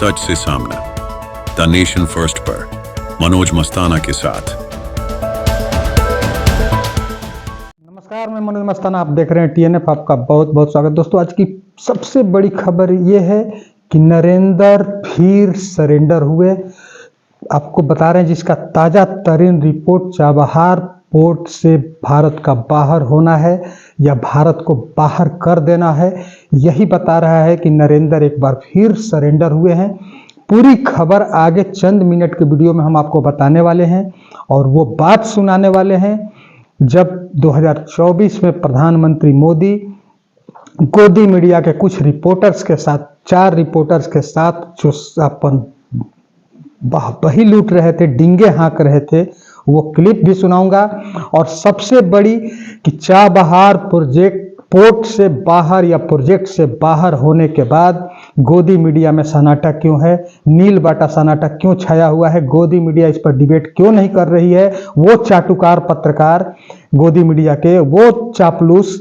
सच से सामना, the nation first पर मनोज मस्ताना के साथ। नमस्कार, मैं मनोज मस्ताना, आप देख रहे हैं TNF। आपका बहुत बहुत स्वागत। दोस्तों, आज की सबसे बड़ी खबर ये है कि नरेंद्र फिर सरेंडर हुए। आपको बता रहे हैं जिसका ताज़ा तरीन रिपोर्ट, चाबहार पोर्ट से भारत का बाहर होना है या भारत को बाहर कर देना है, यही बता रहा है कि नरेंद्र एक बार फिर सरेंडर हुए हैं। पूरी खबर आगे चंद मिनट के वीडियो में हम आपको बताने वाले हैं और वो बात सुनाने वाले हैं जब 2024 में प्रधानमंत्री मोदी गोदी मीडिया के कुछ रिपोर्टर्स के साथ, 4 रिपोर्टर्स के साथ जो अपन बही लूट रहे थे, डिंगे हाँक रहे थे, वो क्लिप भी सुनाऊंगा। और सबसे बड़ी कि चाबहार पोर्ट से बाहर या प्रोजेक्ट से बाहर होने के बाद गोदी मीडिया में सन्नाटा क्यों है, नील बाटा सन्नाटा क्यों छाया हुआ है, गोदी मीडिया इस पर डिबेट क्यों नहीं कर रही है। वो चाटुकार पत्रकार गोदी मीडिया के, वो चापलूस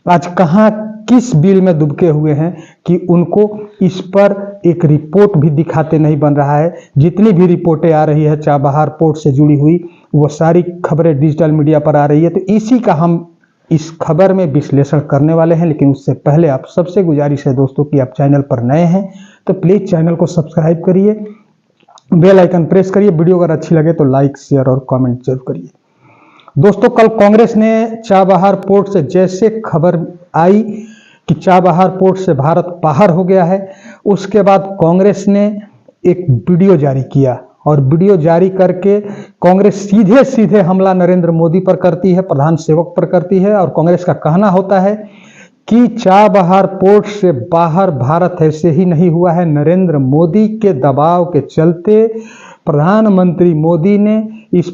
आज कहाँ किस बिल में दुबके हुए हैं कि उनको इस पर एक रिपोर्ट भी दिखाते नहीं बन रहा है। जितनी भी रिपोर्टें आ रही है चाबहार पोर्ट से जुड़ी हुई, वो सारी खबरें डिजिटल मीडिया पर आ रही है। तो इसी का हम इस खबर में विश्लेषण करने वाले हैं। लेकिन उससे पहले आप सबसे गुजारिश है दोस्तों कि आप चैनल पर नए हैं तो प्लीज़ चैनल को सब्सक्राइब करिए, बेल आइकन प्रेस करिए। वीडियो अगर अच्छी लगे तो लाइक, शेयर और कमेंट जरूर करिए। दोस्तों, कल कांग्रेस ने चाबहार पोर्ट से जैसे खबर आई कि चाबहार पोर्ट से भारत बाहर हो गया है, उसके बाद कांग्रेस ने एक वीडियो जारी किया और वीडियो जारी करके कांग्रेस सीधे सीधे हमला नरेंद्र मोदी पर करती है, प्रधान सेवक पर करती है। और कांग्रेस का कहना होता है कि चाबहार पोर्ट से बाहर भारत ऐसे ही नहीं हुआ है, नरेंद्र मोदी के दबाव के चलते प्रधानमंत्री मोदी ने इस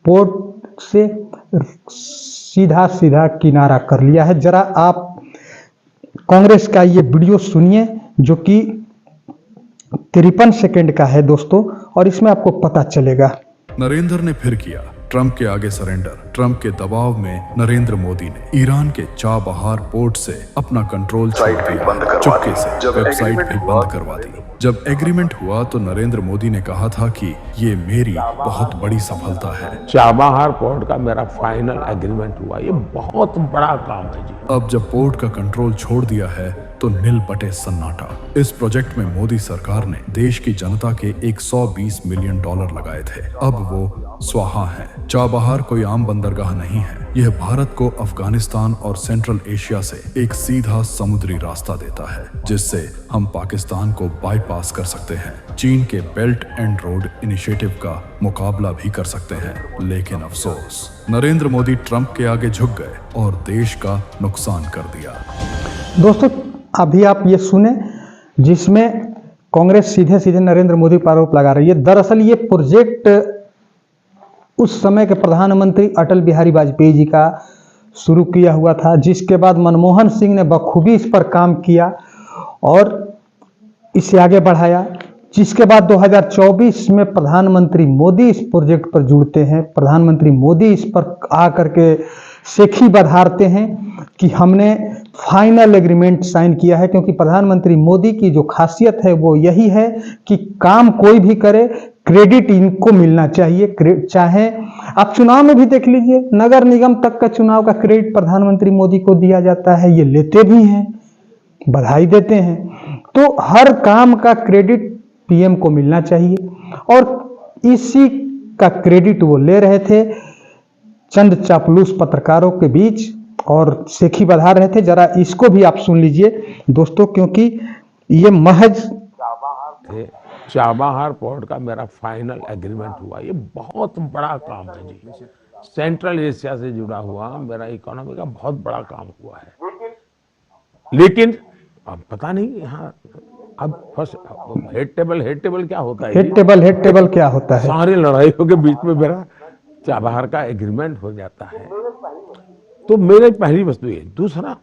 पोर्ट से सीधा सीधा किनारा कर लिया है। जरा आप कांग्रेस का ये वीडियो सुनिए जो कि 53 सेकंड का है दोस्तों, और इसमें आपको पता चलेगा। नरेंद्र ने फिर किया ट्रंप के आगे सरेंडर। ट्रंप के दबाव में नरेंद्र मोदी ने ईरान के चाबहार पोर्ट से अपना कंट्रोल छोड़ दिया, चुपके से वेबसाइट भी बंद करवा दी। जब एग्रीमेंट हुआ तो नरेंद्र मोदी ने कहा था कि ये मेरी बहुत बड़ी सफलता है। चाबहार पोर्ट का मेरा फाइनल एग्रीमेंट हुआ, ये बहुत बड़ा काम है जी। अब जब पोर्ट का कंट्रोल छोड़ दिया है तो नील बटे सन्नाटा। इस प्रोजेक्ट में मोदी सरकार ने देश की जनता के 120 मिलियन डॉलर लगाए थे, अब वो स्वाहा है। चाबहार कोई आम बंदरगाह नहीं है, यह भारत को अफगानिस्तान और सेंट्रल एशिया से एक सीधा समुद्री रास्ता देता है जिससे हम पाकिस्तान को बाईपास कर सकते हैं, चीन के बेल्ट एंड रोड इनिशिएटिव का मुकाबला भी कर सकते हैं। लेकिन अफसोस, नरेंद्र मोदी ट्रंप के आगे झुक गए और देश का नुकसान कर दिया। दोस्तों, अभी आप ये सुने जिसमें कांग्रेस सीधे सीधे नरेंद्र मोदी पर आरोप लगा रही है। दरअसल ये प्रोजेक्ट उस समय के प्रधानमंत्री अटल बिहारी वाजपेयी जी का शुरू किया हुआ था, जिसके बाद मनमोहन सिंह ने बखूबी इस पर काम किया और इसे आगे बढ़ाया। जिसके बाद 2024 में प्रधानमंत्री मोदी इस प्रोजेक्ट पर जुड़ते हैं। प्रधानमंत्री मोदी इस पर आकर के सेखी बधारते हैं कि हमने फाइनल एग्रीमेंट साइन किया है, क्योंकि प्रधानमंत्री मोदी की जो खासियत है वो यही है कि काम कोई भी करे, क्रेडिट इनको मिलना चाहिए। चाहे आप चुनाव में भी देख लीजिए, नगर निगम तक का चुनाव का क्रेडिट प्रधानमंत्री मोदी को दिया जाता है, ये लेते भी हैं, बधाई देते हैं। तो हर काम का क्रेडिट पीएम को मिलना चाहिए और इसी का क्रेडिट वो ले रहे थे चंद चापलूस पत्रकारों के बीच और सेखी बधा रहे थे। जरा इसको भी आप सुन लीजिए दोस्तों, क्योंकि ये महज चाबहार पोर्ट का मेरा फाइनल एग्रीमेंट हुआ, ये बहुत बड़ा काम है जी। सेंट्रल एशिया से जुड़ा हुआ मेरा इकोनॉमी का बहुत बड़ा काम हुआ है। लेकिन अब पता नहीं यहाँ अब फर्स्ट हेड टेबल क्या होता है? हेड टेबल क्या होता है? सारी लड़ाइयों के बीच में मेरा चाबहार का एग्रीमेंट हो जाता है। तो मेरे पहली वस्तु ये। दूसरा,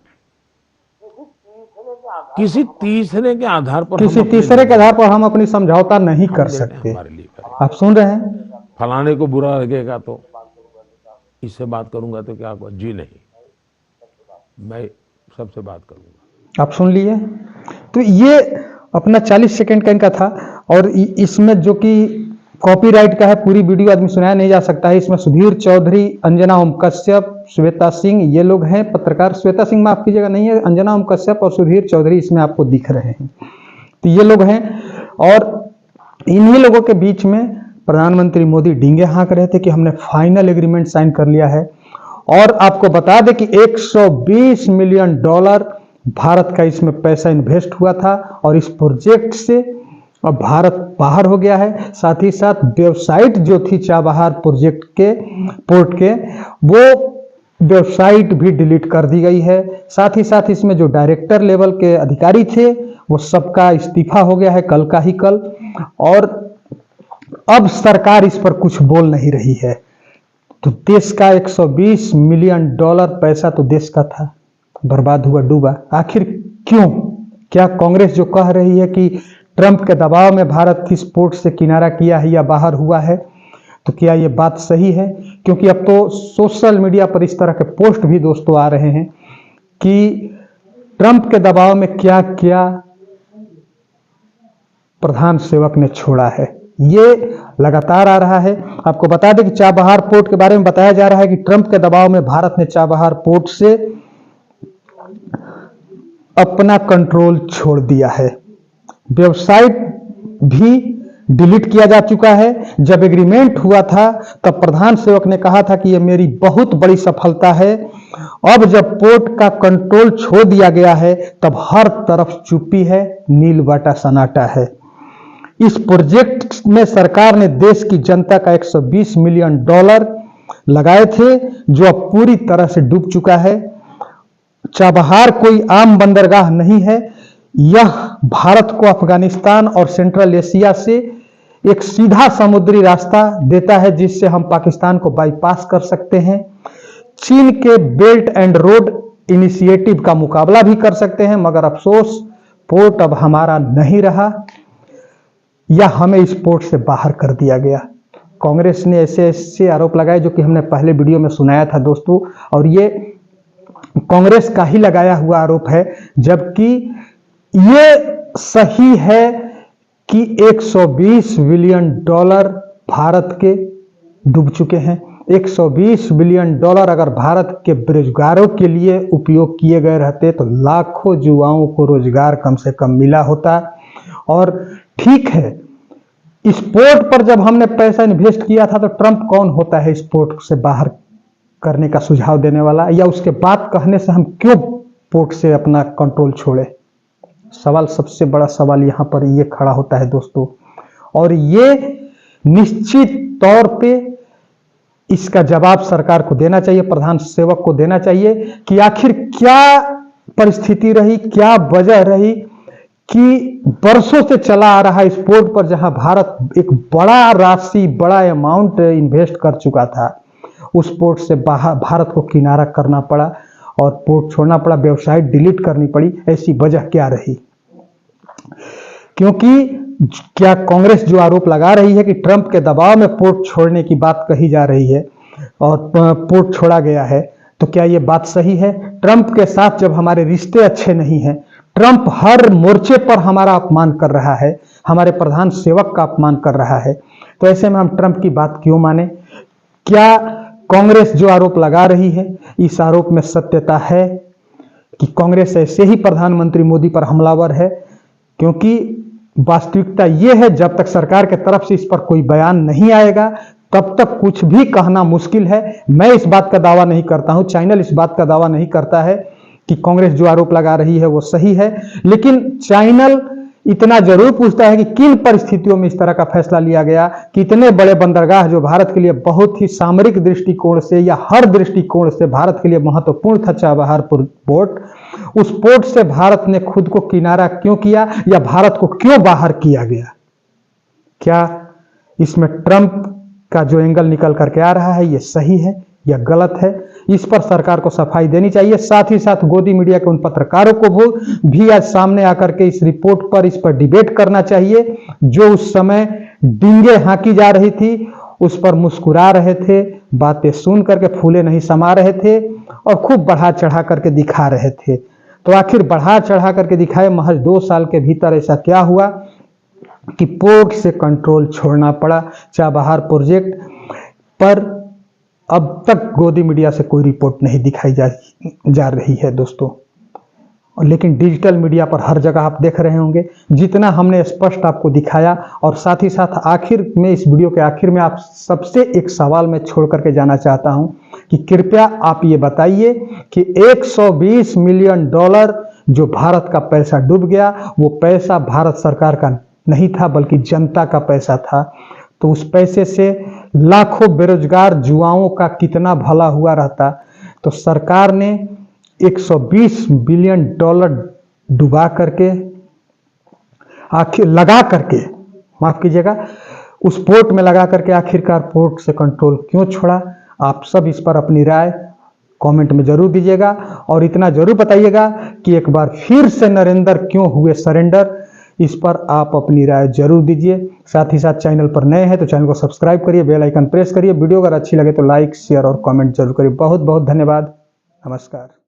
किसी तीसरे के आधार पर हम अपनी समझौता नहीं कर सकते। आप सुन रहे हैं, फलाने को बुरा लगेगा तो इससे बात करूंगा तो क्या होगा? जी नहीं, मैं सबसे बात करूंगा। आप सुन लिए। तो ये अपना 40 सेकंड का इनका था और इसमें जो कि कॉपीराइट का है, पूरी वीडियो आदमी सुनाया नहीं जा सकता है। इसमें सुधीर चौधरी, अंजना ओम कश्यप, श्वेता सिंह, ये लोग हैं पत्रकार। श्वेता सिंह माफ कीजिएगा, नहीं है, अंजना ओम कश्यप और सुधीर चौधरी इसमें आपको दिख रहे हैं। तो ये लोग हैं और इन्हीं लोगों के बीच में प्रधानमंत्री मोदी डींगे हाँक रहे थे कि हमने फाइनल एग्रीमेंट साइन कर लिया है। और आपको बता दें कि $120 मिलियन भारत का इसमें पैसा इन्वेस्ट हुआ था और इस प्रोजेक्ट से अब भारत बाहर हो गया है। साथ ही साथ वेबसाइट जो थी चाबहार प्रोजेक्ट के पोर्ट के, वो वेबसाइट भी डिलीट कर दी गई है। साथ ही साथ इसमें जो डायरेक्टर लेवल के अधिकारी थे वो सबका इस्तीफा हो गया है कल का ही कल। और अब सरकार इस पर कुछ बोल नहीं रही है। तो देश का $120 मिलियन पैसा तो देश का था, बर्बाद हुआ, डूबा। आखिर क्यों? क्या कांग्रेस जो कह रही है कि ट्रंप के दबाव में भारत इस पोर्ट से किनारा किया है या बाहर हुआ है, तो क्या ये बात सही है? क्योंकि अब तो सोशल मीडिया पर इस तरह के पोस्ट भी दोस्तों आ रहे हैं कि ट्रंप के दबाव में क्या क्या प्रधान सेवक ने छोड़ा है, ये लगातार आ रहा है। आपको बता दें कि चाबहार पोर्ट के बारे में बताया जा रहा है कि ट्रंप के दबाव में भारत ने चाबहार पोर्ट से अपना कंट्रोल छोड़ दिया है। वेबसाइट भी डिलीट किया जा चुका है। जब एग्रीमेंट हुआ था तब प्रधान सेवक ने कहा था कि यह मेरी बहुत बड़ी सफलता है। अब जब पोर्ट का कंट्रोल छोड़ दिया गया है तब हर तरफ चुप्पी है, नीलबाटा सन्नाटा है। इस प्रोजेक्ट में सरकार ने देश की जनता का $120 मिलियन लगाए थे जो अब पूरी तरह से डूब चुका है। चाबहार कोई आम बंदरगाह नहीं है, यह भारत को अफगानिस्तान और सेंट्रल एशिया से एक सीधा समुद्री रास्ता देता है जिससे हम पाकिस्तान को बाईपास कर सकते हैं। चीन के बेल्ट एंड रोड इनिशिएटिव का मुकाबला भी कर सकते हैं, मगर अफसोस पोर्ट अब हमारा नहीं रहा या हमें इस पोर्ट से बाहर कर दिया गया। कांग्रेस ने ऐसे ऐसे आरोप लगाए जो कि हमने पहले वीडियो में सुनाया था दोस्तों, और ये कांग्रेस का ही लगाया हुआ आरोप है, जबकि ये सही है कि $120 बिलियन भारत के डूब चुके हैं। $120 बिलियन अगर भारत के बेरोजगारों के लिए उपयोग किए गए रहते तो लाखों युवाओं को रोजगार कम से कम मिला होता। और ठीक है, इस पोर्ट पर जब हमने पैसा इन्वेस्ट किया था तो ट्रंप कौन होता है इस पोर्ट से बाहर करने का सुझाव देने वाला, या उसके बाद कहने से हम क्यों पोर्ट से अपना कंट्रोल छोड़े? सवाल, सबसे बड़ा सवाल यहां पर ये खड़ा होता है दोस्तों। और ये निश्चित तौर पे इसका जवाब सरकार को देना चाहिए, प्रधान सेवक को देना चाहिए कि आखिर क्या परिस्थिति रही, क्या वजह रही कि बरसों से चला आ रहा इस पोर्ट पर, जहां भारत एक बड़ा राशि, बड़ा अमाउंट इन्वेस्ट कर चुका था, उस पोर्ट से बाहर भारत को किनारा करना पड़ा और पोर्ट छोड़ना पड़ा, वेबसाइट डिलीट करनी पड़ी। ऐसी वजह क्या रही? क्योंकि क्या कांग्रेस जो आरोप लगा रही है कि ट्रंप के दबाव में पोर्ट छोड़ने की बात कही जा रही है और पोर्ट छोड़ा गया है, तो क्या यह बात सही है? ट्रंप के साथ जब हमारे रिश्ते अच्छे नहीं हैं, ट्रंप हर मोर्चे पर हमारा अपमान कर रहा है, हमारे प्रधान सेवक का अपमान कर रहा है, तो ऐसे में हम ट्रंप की बात क्यों माने? क्या कांग्रेस जो आरोप लगा रही है, इस आरोप में सत्यता है कि कांग्रेस ऐसे ही प्रधानमंत्री मोदी पर हमलावर है? क्योंकि वास्तविकता यह है, जब तक सरकार के तरफ से इस पर कोई बयान नहीं आएगा तब तक कुछ भी कहना मुश्किल है। मैं इस बात का दावा नहीं करता हूं, चैनल इस बात का दावा नहीं करता है कि कांग्रेस जो आरोप लगा रही है वो सही है, लेकिन चैनल इतना जरूर पूछता है कि किन परिस्थितियों में इस तरह का फैसला लिया गया कि इतने बड़े बंदरगाह जो भारत के लिए बहुत ही सामरिक दृष्टिकोण से या हर दृष्टिकोण से भारत के लिए महत्वपूर्ण था, चाबहार पोर्ट, उस पोर्ट से भारत ने खुद को किनारा क्यों किया या भारत को क्यों बाहर किया गया? क्या इसमें ट्रंप का जो एंगल निकल करके आ रहा है ये सही है या गलत है? इस पर सरकार को सफाई देनी चाहिए। साथ ही साथ गोदी मीडिया के उन पत्रकारों को भी आज सामने आकर के इस रिपोर्ट पर, इस पर डिबेट करना चाहिए जो उस समय डींगे हाँकी जा रही थी, उस पर मुस्कुरा रहे थे, बातें सुन करके फूले नहीं समा रहे थे और खूब बढ़ा चढ़ा करके दिखा रहे थे। तो आखिर बढ़ा चढ़ा करके दिखाए, महज 2 साल के भीतर ऐसा क्या हुआ कि पोर्ट से कंट्रोल छोड़ना पड़ा चाबहार प्रोजेक्ट पर। अब तक गोदी मीडिया से कोई रिपोर्ट नहीं दिखाई जा रही है दोस्तों, लेकिन डिजिटल मीडिया पर हर जगह आप देख रहे होंगे। जितना हमने स्पष्ट आपको दिखाया, और साथ ही साथ आखिर में, इस वीडियो के आखिर में आप सबसे एक सवाल मैं छोड़ करके जाना चाहता हूं कि कृपया आप ये बताइए कि 120 मिलियन डॉलर जो भारत का पैसा डूब गया, वो पैसा भारत सरकार का नहीं था बल्कि जनता का पैसा था। तो उस पैसे से लाखों बेरोजगार युवाओं का कितना भला हुआ रहता। तो सरकार ने 120 बिलियन डॉलर डुबा करके, आखिर लगा करके, माफ कीजिएगा, उस पोर्ट में लगा करके आखिरकार पोर्ट से कंट्रोल क्यों छोड़ा? आप सब इस पर अपनी राय कमेंट में जरूर दीजिएगा, और इतना जरूर बताइएगा कि एक बार फिर से नरेंद्र क्यों हुए सरेंडर। इस पर आप अपनी राय जरूर दीजिए। साथ ही साथ चैनल पर नए हैं तो चैनल को सब्सक्राइब करिए, बेल आइकन प्रेस करिए। वीडियो अगर अच्छी लगे तो लाइक, शेयर और कमेंट जरूर करिए। बहुत बहुत धन्यवाद। नमस्कार।